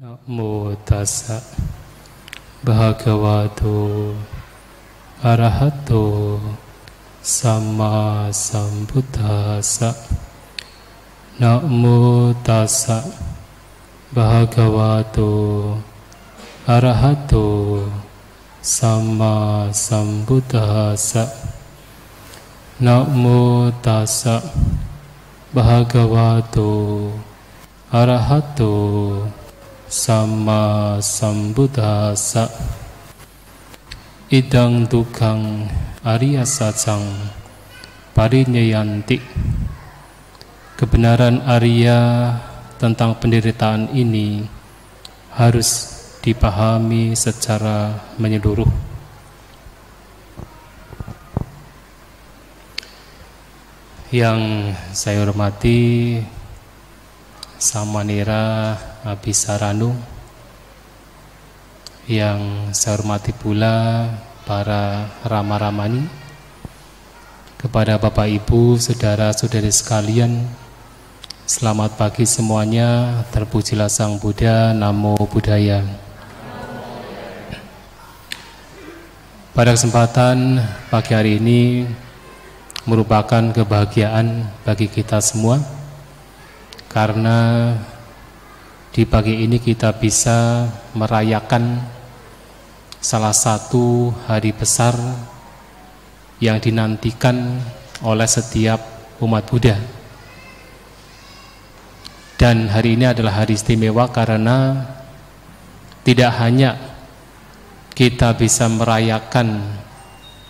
Namo tassa bhagavato arahato sama sambuddhassa. Namo tassa bhagavato arahato sama sambuddhassa. Namo tassa bhagavato arahato sama sambuddhassa. Idang dukkang Arya Sacang parinyayanti. Kebenaran Arya tentang penderitaan ini harus dipahami secara menyeluruh. Yang saya hormati Samanera Abhisaranu, yang saya hormati pula para Rama-Ramani, kepada Bapak Ibu, saudara-saudari sekalian, selamat pagi semuanya. Terpujilah Sang Buddha, Namo Buddhaya. Pada kesempatan pagi hari ini merupakan kebahagiaan bagi kita semua, karena di pagi ini kita bisa merayakan salah satu hari besar yang dinantikan oleh setiap umat Buddha. Dan hari ini adalah hari istimewa karena tidak hanya kita bisa merayakan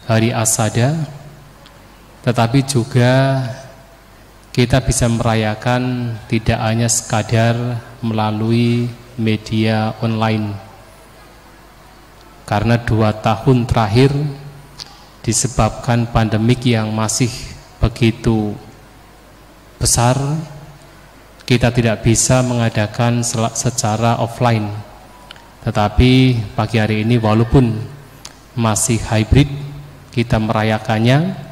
hari Asada, tetapi juga kita bisa merayakan tidak hanya sekadar melalui media online. Karena 2 tahun terakhir disebabkan pandemik yang masih begitu besar, kita tidak bisa mengadakan secara offline. Tetapi pagi hari ini walaupun masih hybrid, kita merayakannya.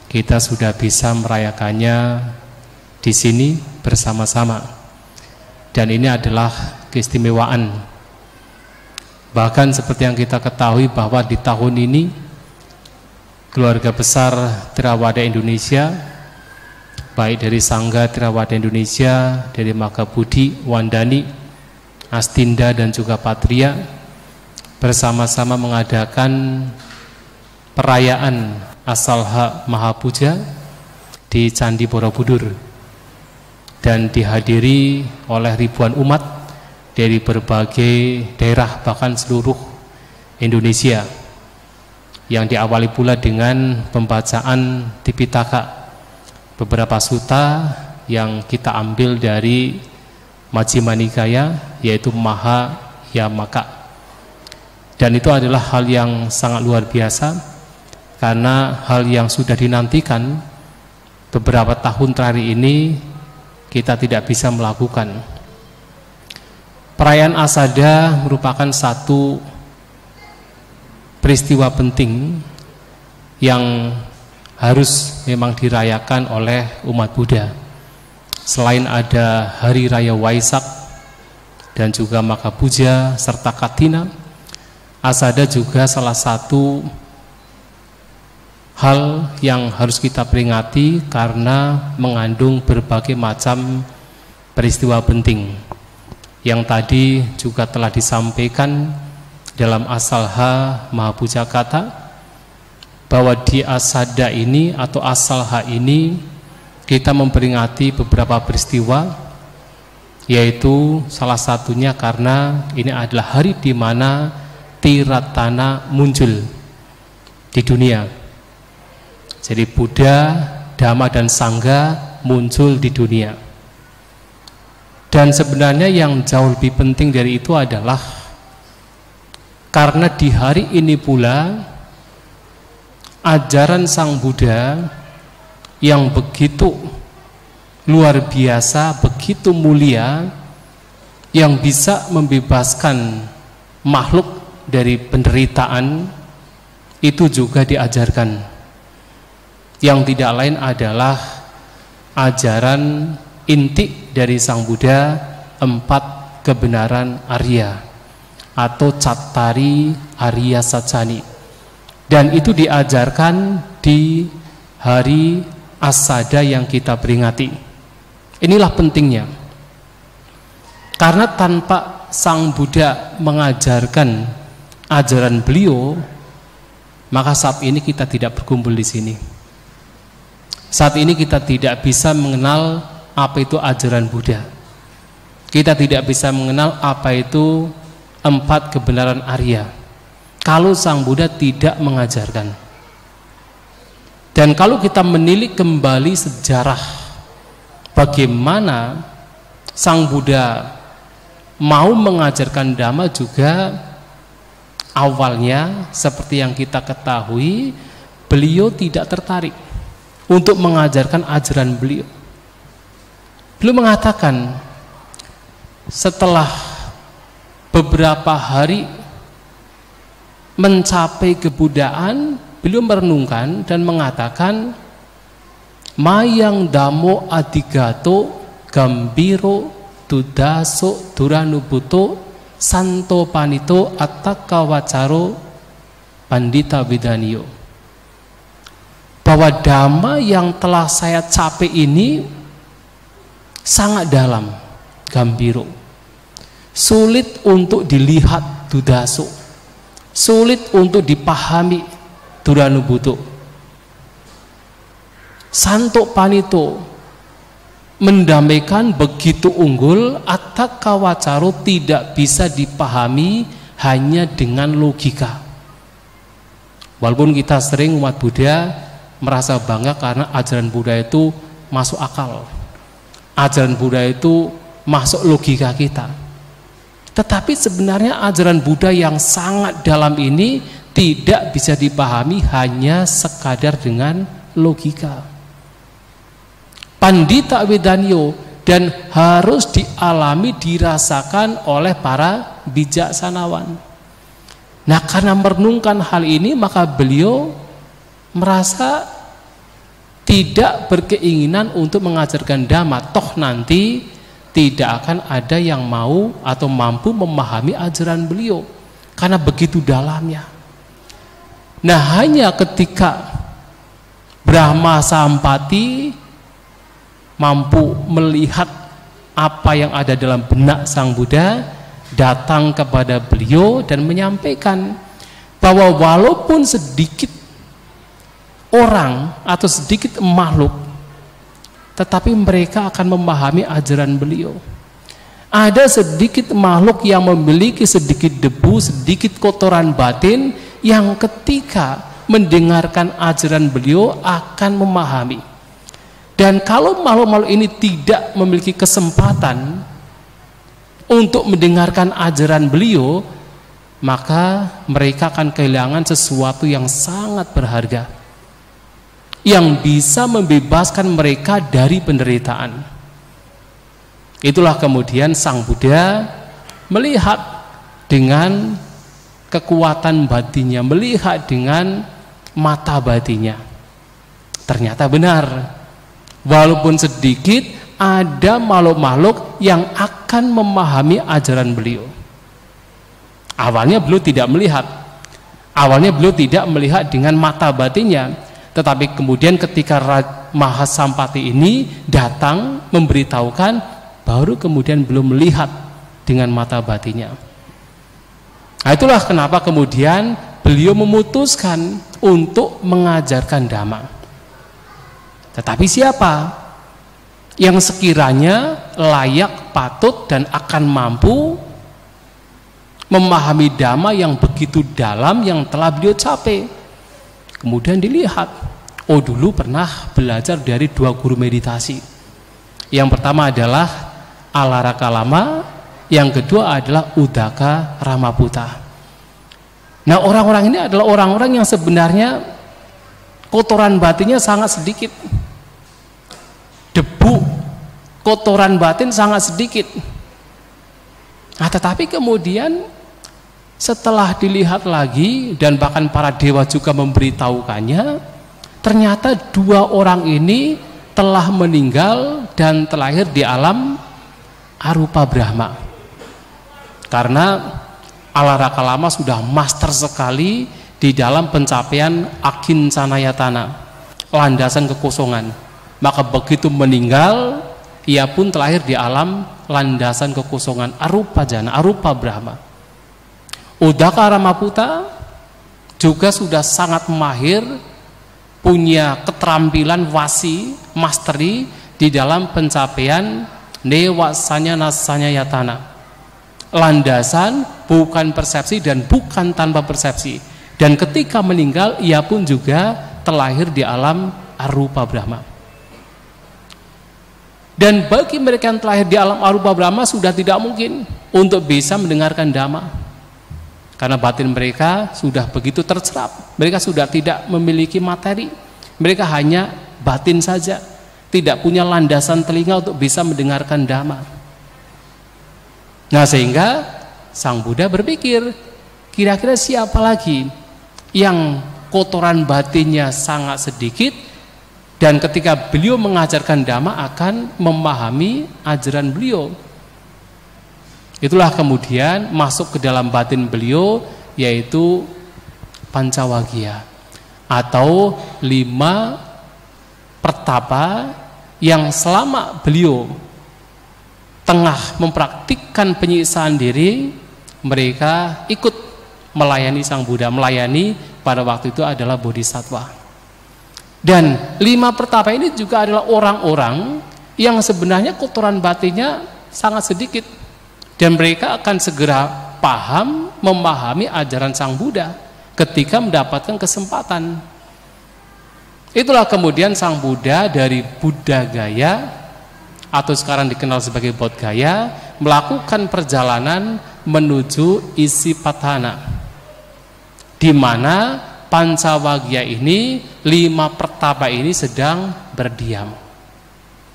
Kita sudah bisa merayakannya di sini bersama-sama, dan ini adalah keistimewaan. Bahkan seperti yang kita ketahui bahwa di tahun ini keluarga besar Theravada Indonesia, baik dari Sangga Theravada Indonesia, dari Makabudi, Wandani, Astinda dan juga Patria, bersama-sama mengadakan perayaan Asalha Mahapuja di Candi Borobudur, dan dihadiri oleh ribuan umat dari berbagai daerah, bahkan seluruh Indonesia, yang diawali pula dengan pembacaan Tipitaka, beberapa sutta yang kita ambil dari Majjhima Nikaya, yaitu Mahayamaka. Dan itu adalah hal yang sangat luar biasa, karena hal yang sudah dinantikan beberapa tahun terakhir ini kita tidak bisa melakukan. Perayaan Asada merupakan satu peristiwa penting yang harus memang dirayakan oleh umat Buddha. Selain ada Hari Raya Waisak dan juga Makapuja serta Katina, Asada juga salah satu hal yang harus kita peringati karena mengandung berbagai macam peristiwa penting yang tadi juga telah disampaikan dalam Asalha Mahapuja Kata, bahwa di Asada ini atau Asalha ini kita memperingati beberapa peristiwa, yaitu salah satunya karena ini adalah hari di mana Tiratana muncul di dunia. Jadi Buddha, Dhamma dan Sangha muncul di dunia. Dan sebenarnya yang jauh lebih penting dari itu adalah karena di hari ini pula ajaran Sang Buddha yang begitu luar biasa, begitu mulia, yang bisa membebaskan makhluk dari penderitaan, itu juga diajarkan. Yang tidak lain adalah ajaran inti dari Sang Buddha, 4 kebenaran Arya atau Cattari Arya Sacani, dan itu diajarkan di hari Asada yang kita peringati. Inilah pentingnya, karena tanpa Sang Buddha mengajarkan ajaran beliau, maka saat ini kita tidak berkumpul di sini. Saat ini kita tidak bisa mengenal apa itu ajaran Buddha. Kita tidak bisa mengenal apa itu 4 kebenaran Arya kalau Sang Buddha tidak mengajarkan. Dan kalau kita menilik kembali sejarah bagaimana Sang Buddha mau mengajarkan Dhamma juga, awalnya seperti yang kita ketahui, beliau tidak tertarik untuk mengajarkan ajaran beliau. Beliau mengatakan setelah beberapa hari mencapai kebudaan, beliau merenungkan dan mengatakan, mayang damo adigato gambiro tudaso duranubuto santo panito attakawacaro pandita widaniyo, bahwa Dhamma yang telah saya capai ini sangat dalam, gambiro, sulit untuk dilihat dudaso, sulit untuk dipahami duranubuto, santo panito, mendamaikan begitu unggul, attakawacaro, tidak bisa dipahami hanya dengan logika. Walaupun kita sering umat Buddha merasa bangga karena ajaran Buddha itu masuk akal, ajaran Buddha itu masuk logika kita, tetapi sebenarnya ajaran Buddha yang sangat dalam ini tidak bisa dipahami hanya sekadar dengan logika. Pandita Widaniyo, dan harus dialami, dirasakan oleh para bijaksanawan. Nah, karena merenungkan hal ini, maka beliau merasa tidak berkeinginan untuk mengajarkan Dhamma, toh nanti tidak akan ada yang mau atau mampu memahami ajaran beliau karena begitu dalamnya. Nah, hanya ketika Brahma Sampati mampu melihat apa yang ada dalam benak Sang Buddha, datang kepada beliau dan menyampaikan bahwa walaupun sedikit orang atau sedikit makhluk, tetapi mereka akan memahami ajaran beliau. Ada sedikit makhluk yang memiliki sedikit debu, sedikit kotoran batin, yang ketika mendengarkan ajaran beliau akan memahami. Dan kalau makhluk-makhluk ini tidak memiliki kesempatan untuk mendengarkan ajaran beliau, maka mereka akan kehilangan sesuatu yang sangat berharga, yang bisa membebaskan mereka dari penderitaan. Itulah kemudian Sang Buddha melihat dengan kekuatan batinnya, melihat dengan mata batinnya. Ternyata benar, walaupun sedikit, ada makhluk-makhluk yang akan memahami ajaran beliau. Awalnya beliau tidak melihat, awalnya beliau tidak melihat dengan mata batinnya, tetapi kemudian ketika Mahasampati ini datang memberitahukan, baru kemudian belum melihat dengan mata batinnya. Nah, itulah kenapa kemudian beliau memutuskan untuk mengajarkan Dhamma. Tetapi siapa yang sekiranya layak, patut, dan akan mampu memahami Dhamma yang begitu dalam yang telah beliau capai? Kemudian dilihat, oh dulu pernah belajar dari 2 guru meditasi. Yang pertama adalah Alaraka Lama, yang kedua adalah Udaka Ramaputa. Nah, orang-orang ini adalah orang-orang yang sebenarnya kotoran batinnya sangat sedikit, debu kotoran batin sangat sedikit. Nah, tetapi kemudian setelah dilihat lagi, dan bahkan para dewa juga memberitahukannya, ternyata 2 orang ini telah meninggal dan terlahir di alam arupa Brahma. Karena Alaraka Lama sudah master sekali di dalam pencapaian akincanayatana, landasan kekosongan. Maka begitu meninggal, ia pun terlahir di alam landasan kekosongan, arupa jana, arupa Brahma. Udaka Ramaputa juga sudah sangat mahir, punya keterampilan wasi, mastery di dalam pencapaian newasanya nasanya yatana, landasan bukan persepsi dan bukan tanpa persepsi. Dan ketika meninggal, ia pun juga terlahir di alam arupa Brahma. Dan bagi mereka yang terlahir di alam arupa Brahma sudah tidak mungkin untuk bisa mendengarkan Dhamma, karena batin mereka sudah begitu terserap. Mereka sudah tidak memiliki materi, mereka hanya batin saja, tidak punya landasan telinga untuk bisa mendengarkan Dhamma. Nah, sehingga Sang Buddha berpikir, kira-kira siapa lagi yang kotoran batinnya sangat sedikit dan ketika beliau mengajarkan Dhamma akan memahami ajaran beliau. Itulah kemudian masuk ke dalam batin beliau, yaitu Pancawagya atau 5 pertapa yang selama beliau tengah mempraktikkan penyiksaan diri, mereka ikut melayani Sang Buddha. Melayani pada waktu itu adalah bodhisattva. Dan 5 pertapa ini juga adalah orang-orang yang sebenarnya kotoran batinnya sangat sedikit, dan mereka akan segera paham, memahami ajaran Sang Buddha ketika mendapatkan kesempatan. Itulah kemudian Sang Buddha dari Buddha Gaya, atau sekarang dikenal sebagai Bodh Gaya, melakukan perjalanan menuju Isipatana, di mana Pancawagya ini, 5 pertapa ini sedang berdiam.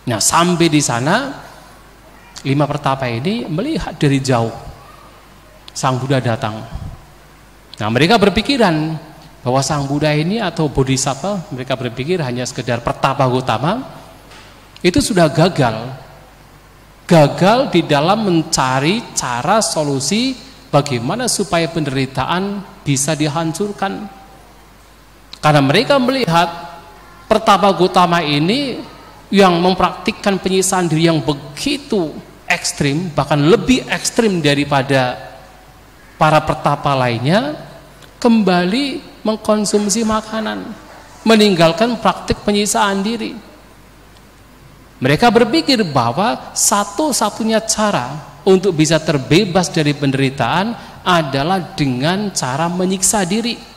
Nah, sampai di sana 5 pertapa ini melihat dari jauh Sang Buddha datang. Nah, mereka berpikiran bahwa Sang Buddha ini atau bodhisattva, mereka berpikir hanya sekedar pertapa Gotama, itu sudah gagal di dalam mencari cara solusi bagaimana supaya penderitaan bisa dihancurkan. Karena mereka melihat pertapa Gotama ini yang mempraktikkan penyiksaan diri yang begitu ekstrim, bahkan lebih ekstrim daripada para pertapa lainnya, kembali mengkonsumsi makanan, meninggalkan praktik penyiksaan diri. Mereka berpikir bahwa satu-satunya cara untuk bisa terbebas dari penderitaan adalah dengan cara menyiksa diri.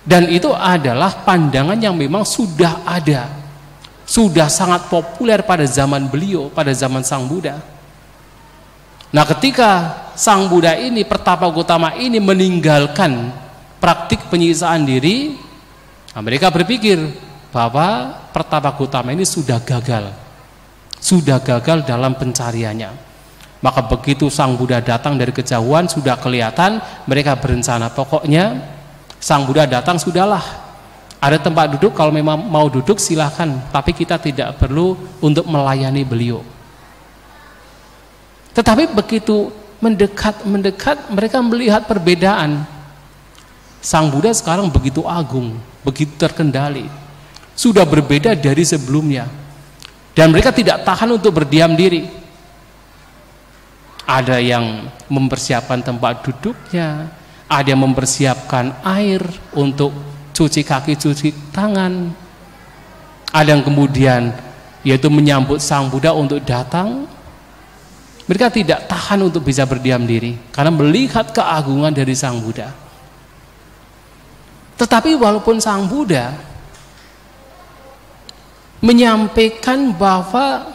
Dan itu adalah pandangan yang memang sudah ada, sudah sangat populer pada zaman beliau, pada zaman Sang Buddha. Nah, ketika Sang Buddha ini, pertapa Gotama ini meninggalkan praktik penyiksaan diri, nah, mereka berpikir bahwa pertapa Gotama ini sudah gagal dalam pencariannya. Maka begitu Sang Buddha datang dari kejauhan, sudah kelihatan, mereka berencana, pokoknya Sang Buddha datang, sudahlah, ada tempat duduk, kalau memang mau duduk silahkan, tapi kita tidak perlu untuk melayani beliau. Tetapi begitu mendekat, mereka melihat perbedaan. Sang Buddha sekarang begitu agung, begitu terkendali, sudah berbeda dari sebelumnya, dan mereka tidak tahan untuk berdiam diri. Ada yang mempersiapkan tempat duduknya, ada yang mempersiapkan air untuk cuci kaki, cuci tangan, ada yang kemudian yaitu menyambut Sang Buddha untuk datang. Mereka tidak tahan untuk bisa berdiam diri karena melihat keagungan dari Sang Buddha. Tetapi walaupun Sang Buddha menyampaikan bahwa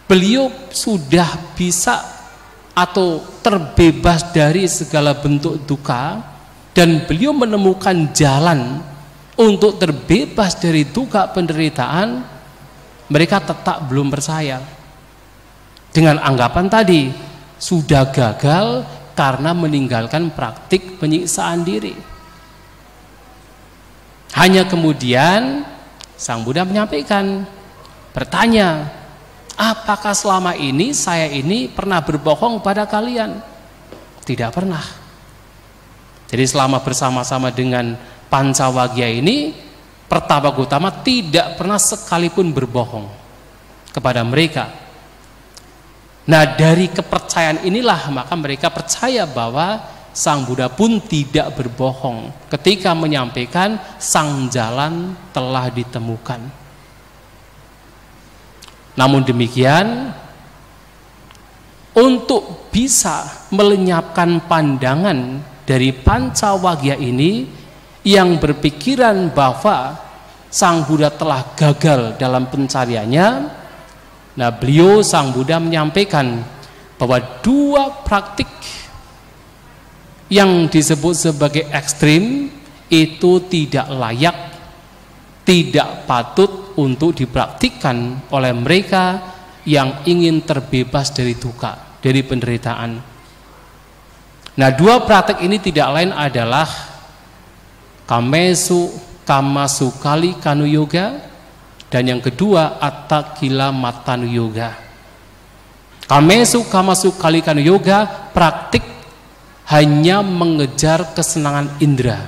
beliau sudah bisa atau terbebas dari segala bentuk duka, dan beliau menemukan jalan untuk terbebas dari duka penderitaan, mereka tetap belum percaya dengan anggapan tadi, sudah gagal karena meninggalkan praktik penyiksaan diri. Hanya kemudian Sang Buddha menyampaikan, bertanya, apakah selama ini saya ini pernah berbohong pada kalian? Tidak pernah. Jadi selama bersama-sama dengan Pancawagya ini, Pertapa Gautama tidak pernah sekalipun berbohong kepada mereka. Nah, dari kepercayaan inilah maka mereka percaya bahwa Sang Buddha pun tidak berbohong ketika menyampaikan sang jalan telah ditemukan. Namun demikian, untuk bisa melenyapkan pandangan dari Pancawagya ini yang berpikiran bahwa Sang Buddha telah gagal dalam pencariannya, nah beliau Sang Buddha menyampaikan bahwa dua praktik yang disebut sebagai ekstrim itu tidak layak, tidak patut untuk dipraktikkan oleh mereka yang ingin terbebas dari duka, dari penderitaan. Nah, dua praktik ini tidak lain adalah Kamasukali Kanu Yoga, dan yang kedua Atthakila Matanu Yoga. Kamasukali Kanu Yoga praktik hanya mengejar kesenangan indera.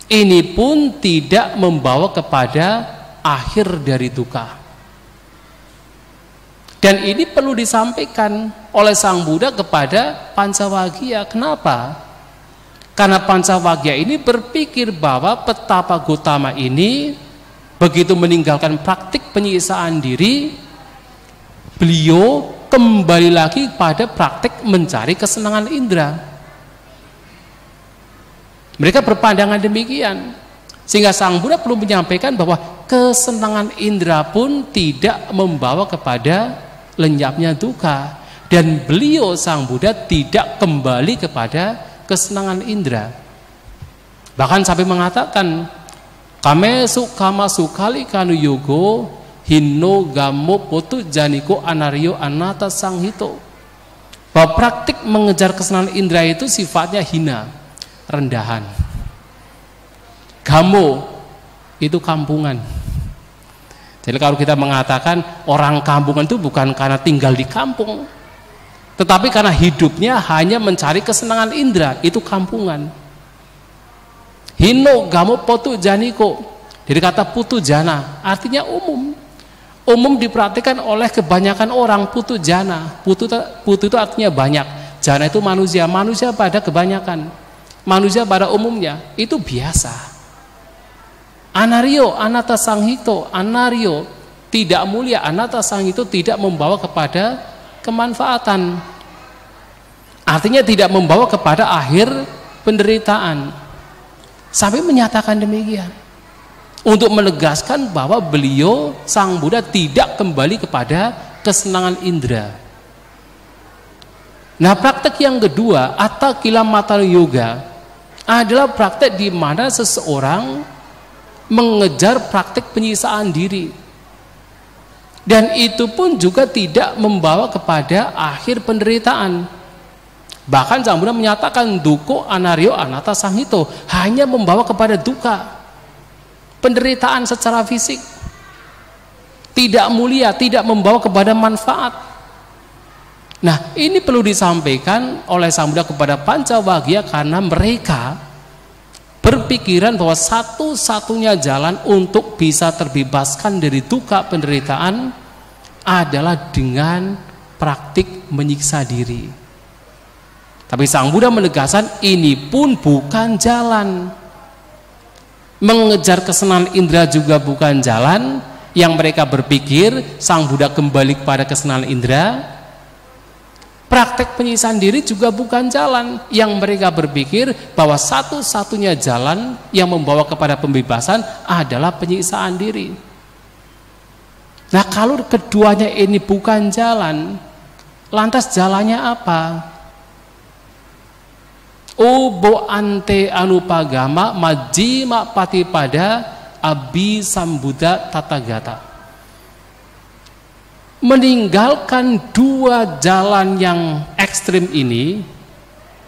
Ini pun tidak membawa kepada akhir dari duka. Dan ini perlu disampaikan oleh Sang Buddha kepada Pancawagya. Kenapa? Karena Pancawagya ini berpikir bahwa Pertapa Gautama ini begitu meninggalkan praktik penyiksaan diri, beliau kembali lagi pada praktik mencari kesenangan indera. Mereka berpandangan demikian, sehingga Sang Buddha perlu menyampaikan bahwa kesenangan indera pun tidak membawa kepada lenyapnya duka, dan beliau Sang Buddha tidak kembali kepada kesenangan indera. Bahkan sampai mengatakan Kamasukali Kanu Yogo Hinno Gamo Potu Janiko Anario Anata Sanghito, bahwa praktik mengejar kesenangan indera itu sifatnya hina, rendahan. Gamo itu kampungan. Jadi kalau kita mengatakan orang kampungan itu bukan karena tinggal di kampung, tetapi karena hidupnya hanya mencari kesenangan indera, itu kampungan. Hino Gamo Potu Janiko, dari kata putu jana, artinya umum. Umum dipraktikkan oleh kebanyakan orang. Putu jana, putu itu artinya banyak, jana itu manusia, manusia pada kebanyakan, manusia pada umumnya, itu biasa. Anario Anata Sanghito, anario tidak mulia, Anata Sanghito tidak membawa kepada kemanfaatan, artinya tidak membawa kepada akhir penderitaan. Sampai menyatakan demikian untuk menegaskan bahwa beliau Sang Buddha tidak kembali kepada kesenangan indera. Nah, praktek yang kedua, Atthakila Matanu Yoga, adalah praktek di mana seseorang mengejar praktik penyiksaan diri, dan itu pun juga tidak membawa kepada akhir penderitaan. Bahkan Sang Buddha menyatakan duko anario anata sanghito, hanya membawa kepada duka, penderitaan secara fisik, tidak mulia, tidak membawa kepada manfaat. Nah, ini perlu disampaikan oleh Sang Buddha kepada Pancawagya, karena mereka berpikiran bahwa satu-satunya jalan untuk bisa terbebaskan dari duka penderitaan adalah dengan praktik menyiksa diri. Tapi Sang Buddha menegaskan ini pun bukan jalan. Mengejar kesenangan indera juga bukan jalan. Yang mereka berpikir Sang Buddha kembali kepada kesenangan indera. Praktek penyiksaan diri juga bukan jalan. Yang mereka berpikir bahwa satu-satunya jalan yang membawa kepada pembebasan adalah penyiksaan diri. Nah, kalau keduanya ini bukan jalan, lantas jalannya apa? Ubo ante anupagama majjhima patipada abhisambuddha tathagata. Meninggalkan dua jalan yang ekstrim ini,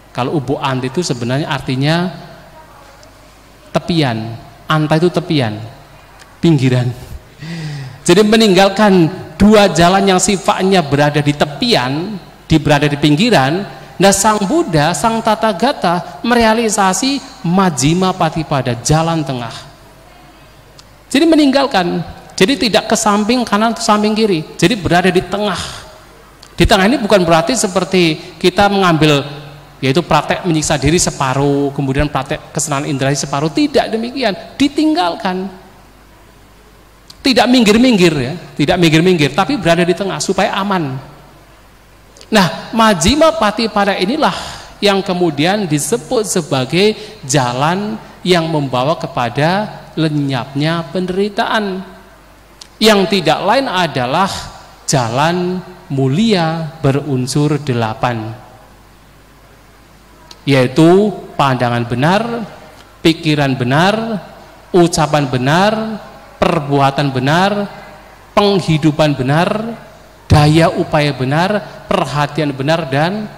kalau ubo ante itu sebenarnya artinya tepian, anta itu tepian, pinggiran. Jadi meninggalkan dua jalan yang sifatnya berada di tepian, berada di pinggiran. Nah, Sang Buddha, Sang Tathagata merealisasi Majjhima Patipada, jalan tengah. Jadi meninggalkan, jadi tidak ke samping kanan atau samping kiri, jadi berada di tengah. Di tengah ini bukan berarti seperti kita mengambil, yaitu praktek menyiksa diri separuh, kemudian praktek kesenangan indera separuh. Tidak demikian, ditinggalkan. Tidak minggir-minggir ya, tidak minggir-minggir, tapi berada di tengah supaya aman. Nah, Majjhima Patipada inilah yang kemudian disebut sebagai jalan yang membawa kepada lenyapnya penderitaan, yang tidak lain adalah jalan mulia berunsur 8, yaitu pandangan benar, pikiran benar, ucapan benar, perbuatan benar, penghidupan benar, daya upaya benar, perhatian benar, dan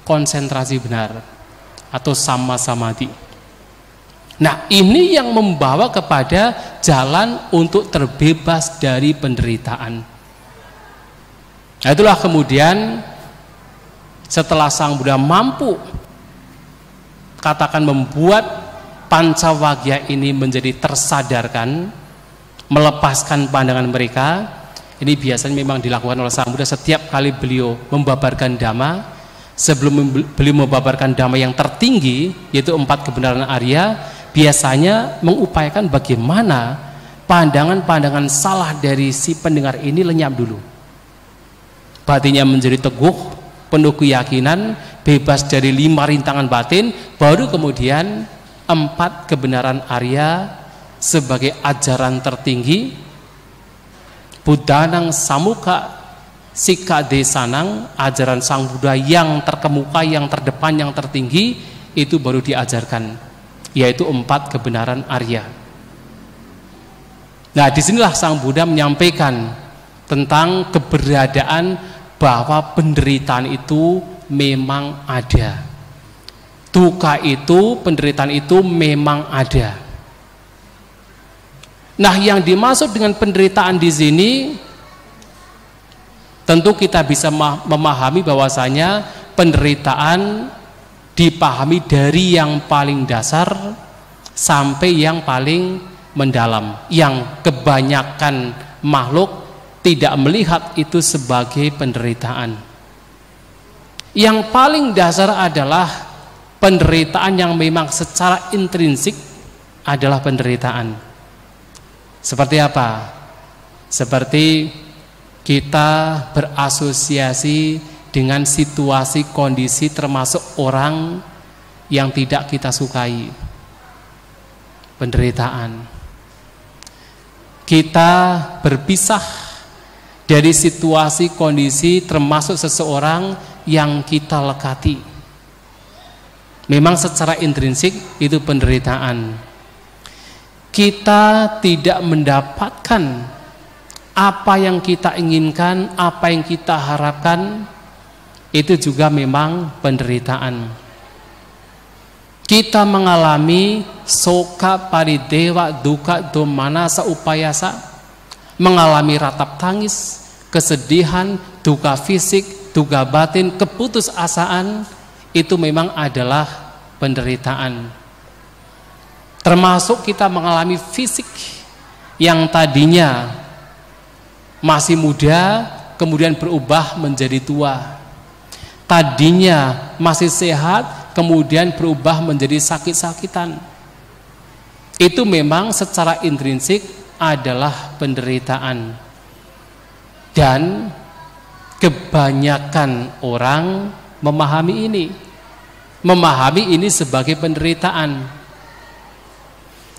konsentrasi benar atau samma-samadhi. Nah, ini yang membawa kepada jalan untuk terbebas dari penderitaan. Nah, itulah kemudian setelah Sang Buddha mampu katakan membuat Pancawagya ini menjadi tersadarkan, melepaskan pandangan mereka. Ini biasanya memang dilakukan oleh Sang Buddha setiap kali beliau membabarkan Dhamma. Sebelum beliau membabarkan Dhamma yang tertinggi, yaitu 4 kebenaran Arya, biasanya mengupayakan bagaimana pandangan-pandangan salah dari si pendengar ini lenyap dulu. Batinnya menjadi teguh, penuh keyakinan, bebas dari 5 rintangan batin, baru kemudian 4 kebenaran Arya sebagai ajaran tertinggi, Buddhanang Samukha Sikha Desanang, ajaran Sang Buddha yang terkemuka, yang terdepan, yang tertinggi, itu baru diajarkan, yaitu 4 kebenaran Arya. Nah, disinilah Sang Buddha menyampaikan tentang keberadaan bahwa penderitaan itu memang ada. Duka itu, penderitaan itu memang ada. Nah, yang dimaksud dengan penderitaan di sini, tentu kita bisa memahami bahwasanya penderitaan dipahami dari yang paling dasar sampai yang paling mendalam, yang kebanyakan makhluk tidak melihat itu sebagai penderitaan. Yang paling dasar adalah penderitaan yang memang secara intrinsik adalah penderitaan. Seperti apa? Seperti kita berasosiasi dengan situasi kondisi termasuk orang yang tidak kita sukai. Penderitaan. Kita berpisah dari situasi kondisi termasuk seseorang yang kita lekati. Memang secara intrinsik itu penderitaan. Kita tidak mendapatkan apa yang kita inginkan, apa yang kita harapkan, itu juga memang penderitaan. Kita mengalami soka paridewa duka domanasa upayasa, mengalami ratap tangis, kesedihan, duka fisik, duka batin, keputusasaan, itu memang adalah penderitaan. Termasuk kita mengalami fisik yang tadinya masih muda kemudian berubah menjadi tua, tadinya masih sehat kemudian berubah menjadi sakit-sakitan. Itu memang secara intrinsik adalah penderitaan, dan kebanyakan orang memahami ini sebagai penderitaan.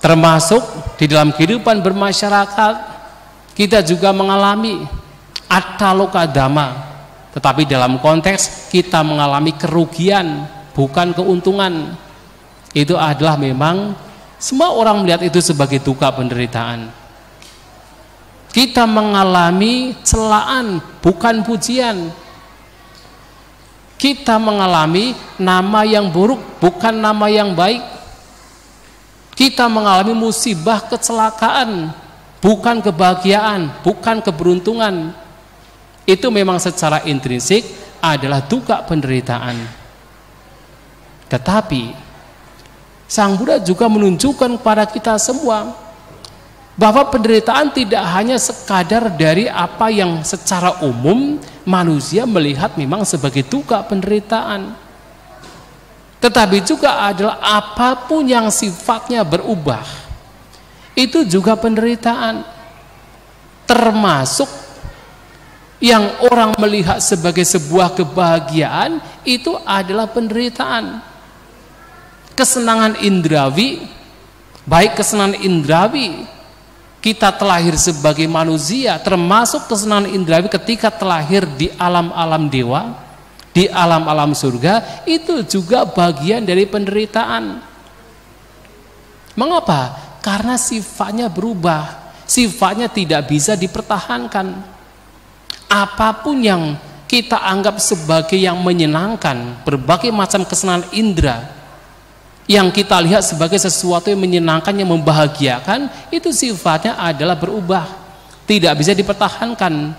Termasuk di dalam kehidupan bermasyarakat kita juga mengalami attaloka dhamma, tetapi dalam konteks kita mengalami kerugian bukan keuntungan. Itu adalah memang semua orang melihat itu sebagai duka penderitaan. Kita mengalami celaan bukan pujian. Kita mengalami nama yang buruk bukan nama yang baik. Kita mengalami musibah kecelakaan bukan kebahagiaan, bukan keberuntungan. Itu memang secara intrinsik adalah duka penderitaan. Tetapi Sang Buddha juga menunjukkan kepada kita semua bahwa penderitaan tidak hanya sekadar dari apa yang secara umum manusia melihat memang sebagai duka penderitaan, tetapi juga adalah apapun yang sifatnya berubah, itu juga penderitaan. Termasuk yang orang melihat sebagai sebuah kebahagiaan, itu adalah penderitaan. Kesenangan indrawi, baik kesenangan indrawi kita terlahir sebagai manusia, termasuk kesenangan indrawi ketika terlahir di alam-alam dewa, di alam-alam surga, itu juga bagian dari penderitaan. Mengapa? Karena sifatnya berubah, sifatnya tidak bisa dipertahankan. Apapun yang kita anggap sebagai yang menyenangkan, berbagai macam kesenangan indera yang kita lihat sebagai sesuatu yang menyenangkan, yang membahagiakan, itu sifatnya adalah berubah, tidak bisa dipertahankan.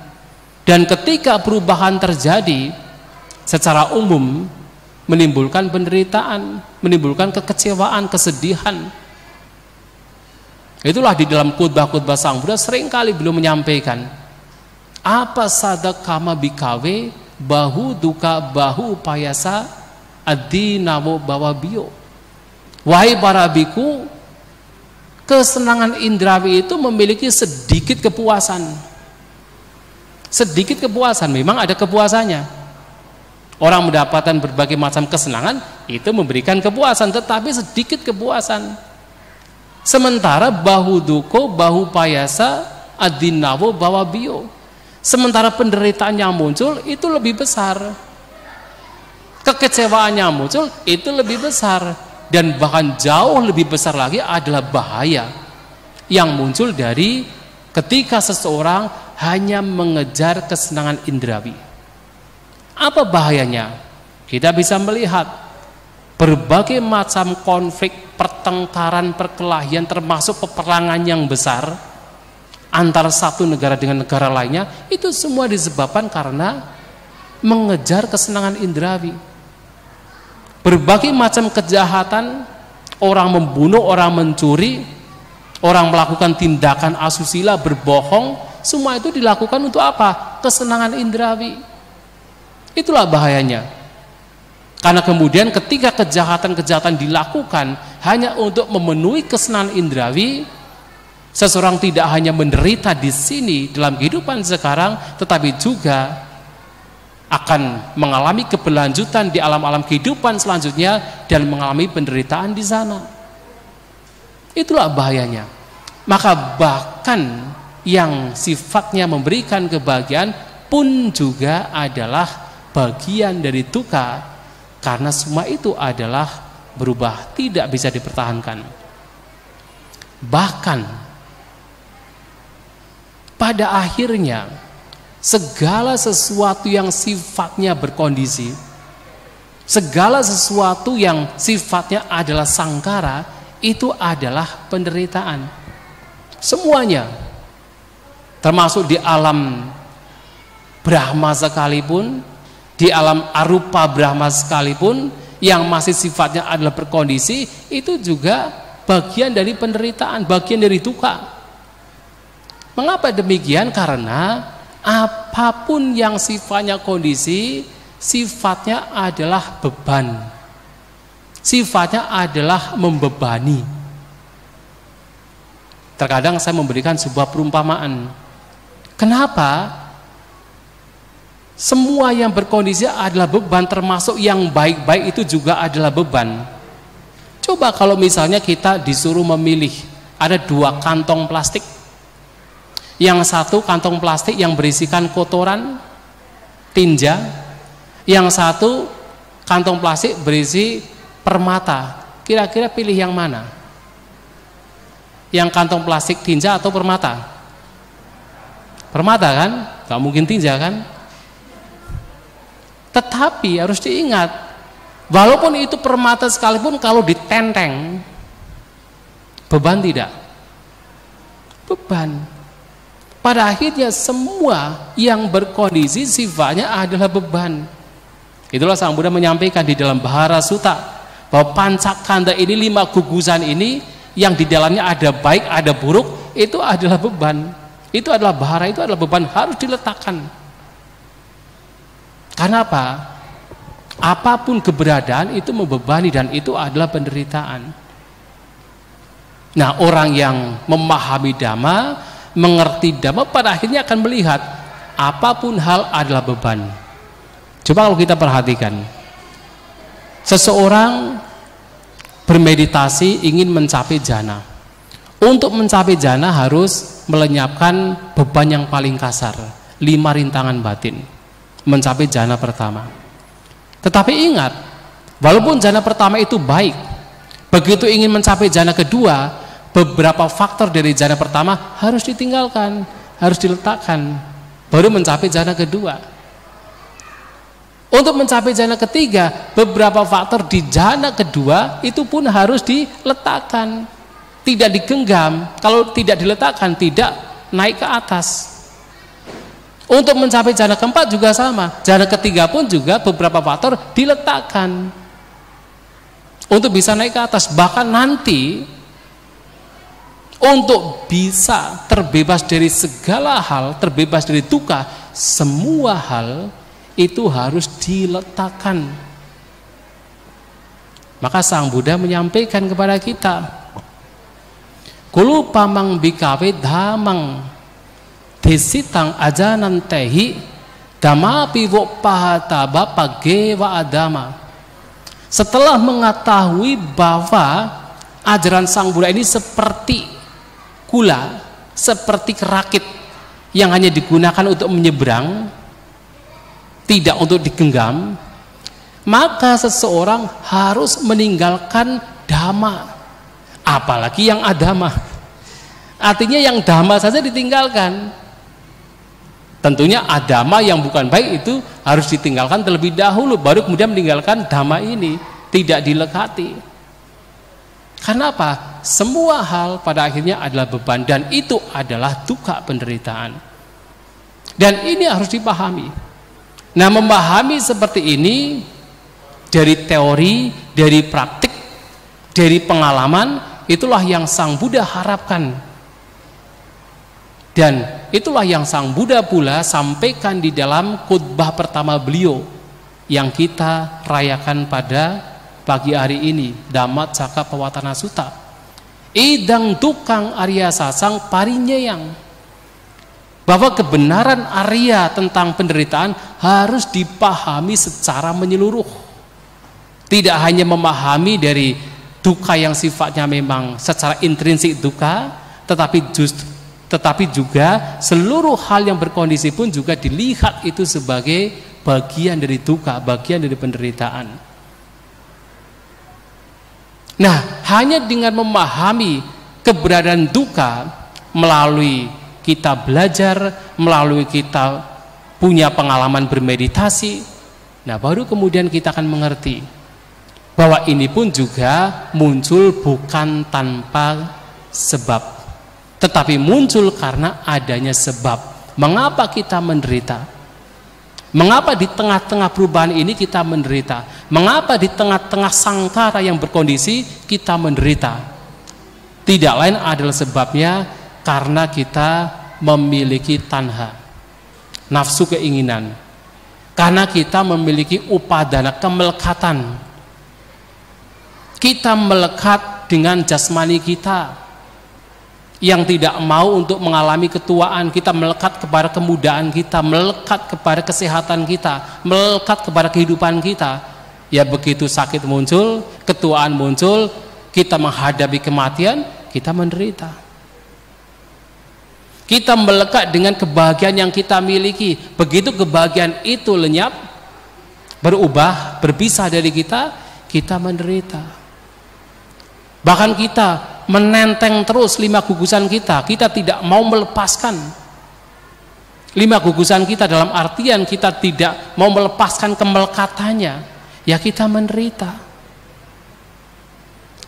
Dan ketika perubahan terjadi secara umum, menimbulkan penderitaan, menimbulkan kekecewaan, kesedihan. Itulah di dalam khutbah-khutbah Sang Buddha seringkali beliau menyampaikan, apa sadakama bikawe bahu duka bahu payasa adi namo bawa bio. Wahai para biku, kesenangan indrawi itu memiliki sedikit kepuasan. Sedikit kepuasan, memang ada kepuasannya. Orang mendapatkan berbagai macam kesenangan, itu memberikan kepuasan, tetapi sedikit kepuasan. Sementara bahu duko, bahu payasa, adinawo, bawa bio. Sementara penderitaan yang muncul, itu lebih besar. Kekecewaan yang muncul, itu lebih besar. Dan bahkan jauh lebih besar lagi adalah bahaya yang muncul dari ketika seseorang hanya mengejar kesenangan indrawi. Apa bahayanya? Kita bisa melihat berbagai macam konflik, pertengkaran, perkelahian, termasuk peperangan yang besar antara satu negara dengan negara lainnya, itu semua disebabkan karena mengejar kesenangan indrawi. Berbagai macam kejahatan, orang membunuh, orang mencuri, orang melakukan tindakan asusila, berbohong, semua itu dilakukan untuk apa? Kesenangan indrawi. Itulah bahayanya. Karena kemudian ketika kejahatan-kejahatan dilakukan hanya untuk memenuhi kesenangan indrawi, seseorang tidak hanya menderita di sini dalam kehidupan sekarang, tetapi juga akan mengalami keberlanjutan di alam-alam kehidupan selanjutnya dan mengalami penderitaan di sana. Itulah bahayanya. Maka bahkan yang sifatnya memberikan kebahagiaan pun juga adalah bagian dari duka, karena semua itu adalah berubah, tidak bisa dipertahankan. Bahkan pada akhirnya segala sesuatu yang sifatnya berkondisi, segala sesuatu yang sifatnya adalah sangkara, itu adalah penderitaan. Semuanya, termasuk di alam Brahma sekalipun, di alam arupa Brahma sekalipun, yang masih sifatnya adalah berkondisi, itu juga bagian dari penderitaan, bagian dari duka. Mengapa demikian? Karena apapun yang sifatnya kondisi, sifatnya adalah beban, sifatnya adalah membebani. Terkadang saya memberikan sebuah perumpamaan. Kenapa semua yang berkondisi adalah beban, termasuk yang baik-baik itu juga adalah beban? Coba kalau misalnya kita disuruh memilih, ada dua kantong plastik. Yang satu kantong plastik yang berisikan kotoran, tinja. Yang satu kantong plastik berisi permata. Kira-kira pilih yang mana? Yang kantong plastik tinja atau permata? Permata kan? Gak mungkin tinja kan? Tetapi harus diingat, walaupun itu permata sekalipun, kalau ditenteng, beban tidak? beban. Pada akhirnya semua yang berkondisi sifatnya adalah beban. Itulah Sang Buddha menyampaikan di dalam Bahara Sutta bahwa pancakanda ini, 5 gugusan ini yang di dalamnya ada baik ada buruk, itu adalah beban. Itu adalah bahara, itu adalah beban, harus diletakkan. Karena apa? Apapun keberadaan itu membebani dan itu adalah penderitaan. Nah, orang yang memahami Dhamma, mengerti Dhamma, pada akhirnya akan melihat apapun hal adalah beban. Coba kalau kita perhatikan, seseorang bermeditasi ingin mencapai jhana. Untuk mencapai jhana harus melenyapkan beban yang paling kasar, 5 rintangan batin, mencapai jhana pertama. Tetapi ingat, walaupun jhana pertama itu baik, begitu ingin mencapai jhana kedua, beberapa faktor dari jhana pertama harus ditinggalkan, harus diletakkan, baru mencapai jhana kedua. Untuk mencapai jhana ketiga, beberapa faktor di jhana kedua itu pun harus diletakkan, tidak digenggam. Kalau tidak diletakkan, tidak naik ke atas. Untuk mencapai jhana keempat juga sama, jhana ketiga pun juga beberapa faktor diletakkan untuk bisa naik ke atas. Bahkan nanti untuk bisa terbebas dari segala hal, terbebas dari dukkha, semua hal itu harus diletakkan. Maka Sang Buddha menyampaikan kepada kita, kulu pamang bikawe dhamang desitang ajanan tehi dhammapi woppahataba pagewa adama. Setelah mengetahui bahwa ajaran Sang Buddha ini seperti gula, seperti kerakit yang hanya digunakan untuk menyeberang, tidak untuk digenggam, maka seseorang harus meninggalkan dhamma, apalagi yang adhamma. Artinya yang dhamma saja ditinggalkan. Tentunya adhamma yang bukan baik itu harus ditinggalkan terlebih dahulu, baru kemudian meninggalkan dhamma ini, tidak dilekati. Karena apa? Semua hal pada akhirnya adalah beban, dan itu adalah dukkha, penderitaan. Dan ini harus dipahami. Nah, memahami seperti ini dari teori, dari praktik, dari pengalaman, itulah yang Sang Buddha harapkan. Dan itulah yang Sang Buddha pula sampaikan di dalam khutbah pertama beliau yang kita rayakan pada pagi hari ini, Dhammacakkappavattana Sutta. Idang tukang Arya Sasang parinyeyang, bahwa kebenaran Arya tentang penderitaan harus dipahami secara menyeluruh. Tidak hanya memahami dari dukkha yang sifatnya memang secara intrinsik dukkha, tetapi juga seluruh hal yang berkondisi pun juga dilihat itu sebagai bagian dari dukkha, bagian dari penderitaan. Nah, hanya dengan memahami keberadaan dukkha melalui kita belajar, melalui kita punya pengalaman bermeditasi, nah baru kemudian kita akan mengerti bahwa ini pun juga muncul bukan tanpa sebab, tetapi muncul karena adanya sebab. Mengapa kita menderita? Mengapa di tengah-tengah perubahan ini kita menderita? Mengapa di tengah-tengah sangkara yang berkondisi kita menderita? Tidak lain adalah sebabnya karena kita memiliki tanha, nafsu keinginan. Karena kita memiliki upadana, kemelekatan. Kita melekat dengan jasmani kita yang tidak mau untuk mengalami ketuaan. Kita melekat kepada kemudaan kita, melekat kepada kesehatan kita, melekat kepada kehidupan kita. Ya, begitu sakit muncul, ketuaan muncul, kita menghadapi kematian, kita menderita. Kita melekat dengan kebahagiaan yang kita miliki. Begitu kebahagiaan itu lenyap, berubah, berpisah dari kita, kita menderita. Bahkan kita menenteng terus 5 gugusan kita tidak mau melepaskan 5 gugusan kita, dalam artian kita tidak mau melepaskan kemelekatannya, ya kita menderita.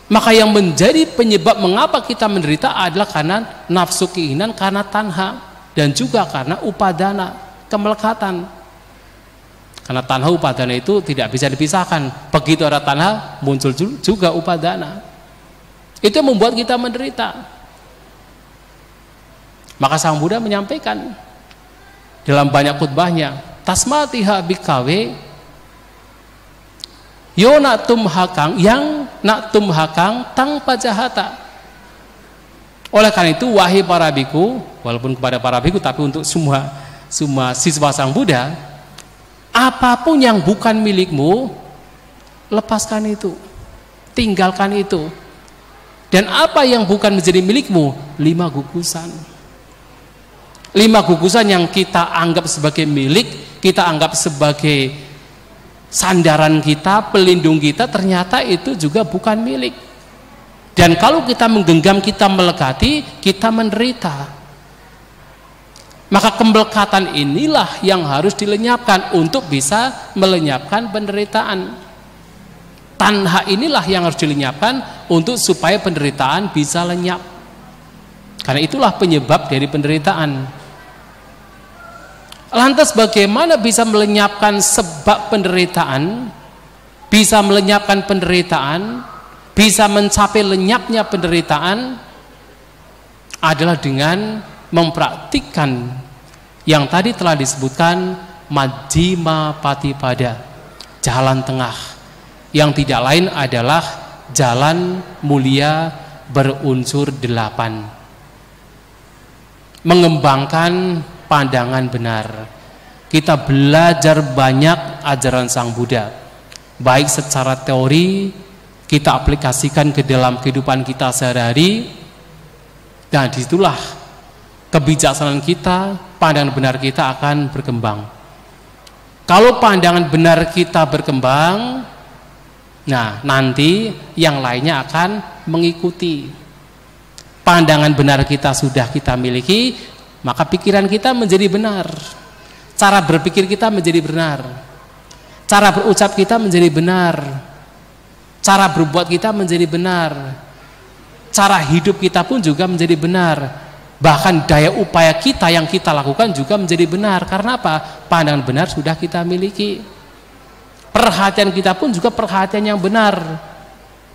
Maka yang menjadi penyebab mengapa kita menderita adalah karena nafsu keinginan, karena tanha, dan juga karena upadana, kemelekatan. Karena tanha upadana itu tidak bisa dipisahkan. Begitu ada tanha, muncul juga upadana. Itu yang membuat kita menderita. Maka Sang Buddha menyampaikan dalam banyak khutbahnya, tasmatiha bikawe yo natum hakang yang natum hakang tang pajahata. Oleh karena itu, wahai para biku, walaupun kepada para biku tapi untuk semua siswa Sang Buddha, apapun yang bukan milikmu, lepaskan itu, tinggalkan itu. Dan apa yang bukan menjadi milikmu? 5 gugusan. 5 gugusan yang kita anggap sebagai milik, kita anggap sebagai sandaran kita, pelindung kita, ternyata itu juga bukan milik. Dan kalau kita menggenggam, kita melekati, kita menderita. Maka kemelekatan inilah yang harus dilenyapkan untuk bisa melenyapkan penderitaan. Tanha inilah yang harus dilenyapkan untuk supaya penderitaan bisa lenyap. Karena itulah penyebab dari penderitaan. Lantas bagaimana bisa melenyapkan sebab penderitaan, bisa melenyapkan penderitaan, bisa mencapai lenyapnya penderitaan, adalah dengan mempraktikkan yang tadi telah disebutkan Majjhima Patipada, jalan tengah, yang tidak lain adalah jalan mulia berunsur 8. Mengembangkan pandangan benar. Kita belajar banyak ajaran Sang Buddha, baik secara teori, kita aplikasikan ke dalam kehidupan kita sehari-hari, dan disitulah kebijaksanaan kita, pandangan benar kita akan berkembang. Kalau pandangan benar kita berkembang, nah nanti yang lainnya akan mengikuti. Pandangan benar kita sudah kita miliki, maka pikiran kita menjadi benar, cara berpikir kita menjadi benar, cara berucap kita menjadi benar, cara berbuat kita menjadi benar, cara hidup kita pun juga menjadi benar. Bahkan daya upaya kita yang kita lakukan juga menjadi benar. Karena apa? Pandangan benar sudah kita miliki. Perhatian kita pun juga perhatian yang benar,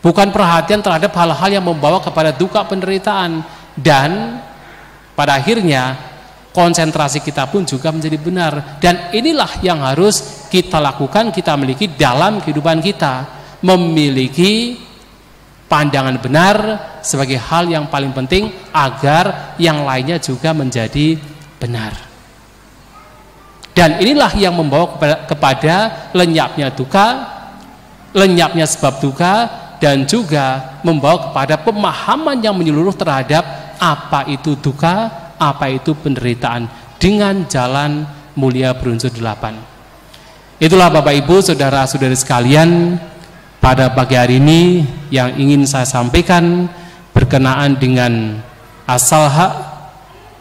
bukan perhatian terhadap hal-hal yang membawa kepada duka penderitaan. Dan pada akhirnya konsentrasi kita pun juga menjadi benar. Dan inilah yang harus kita lakukan, kita miliki dalam kehidupan kita, memiliki pandangan benar sebagai hal yang paling penting agar yang lainnya juga menjadi benar. Dan inilah yang membawa kepada lenyapnya duka, lenyapnya sebab duka, dan juga membawa kepada pemahaman yang menyeluruh terhadap apa itu duka, apa itu penderitaan, dengan jalan mulia berunsur 8. Itulah Bapak Ibu, saudara-saudari sekalian, pada pagi hari ini yang ingin saya sampaikan berkenaan dengan Asalha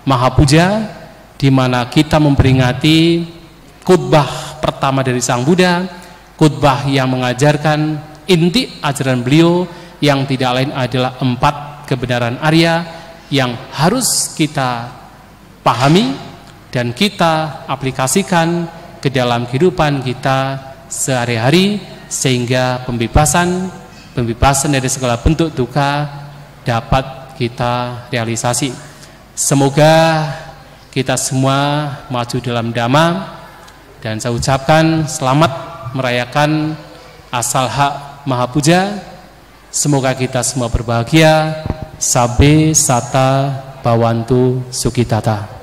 Mahapuja, di mana kita memperingati khutbah pertama dari Sang Buddha, khutbah yang mengajarkan inti ajaran beliau yang tidak lain adalah 4 kebenaran Arya yang harus kita pahami dan kita aplikasikan ke dalam kehidupan kita sehari-hari, sehingga pembebasan dari segala bentuk duka dapat kita realisasi. Semoga kita semua maju dalam Dhamma, dan saya ucapkan selamat merayakan Asalha Mahapuja. Semoga kita semua berbahagia. Sabe Sata Bawantu Sukitata.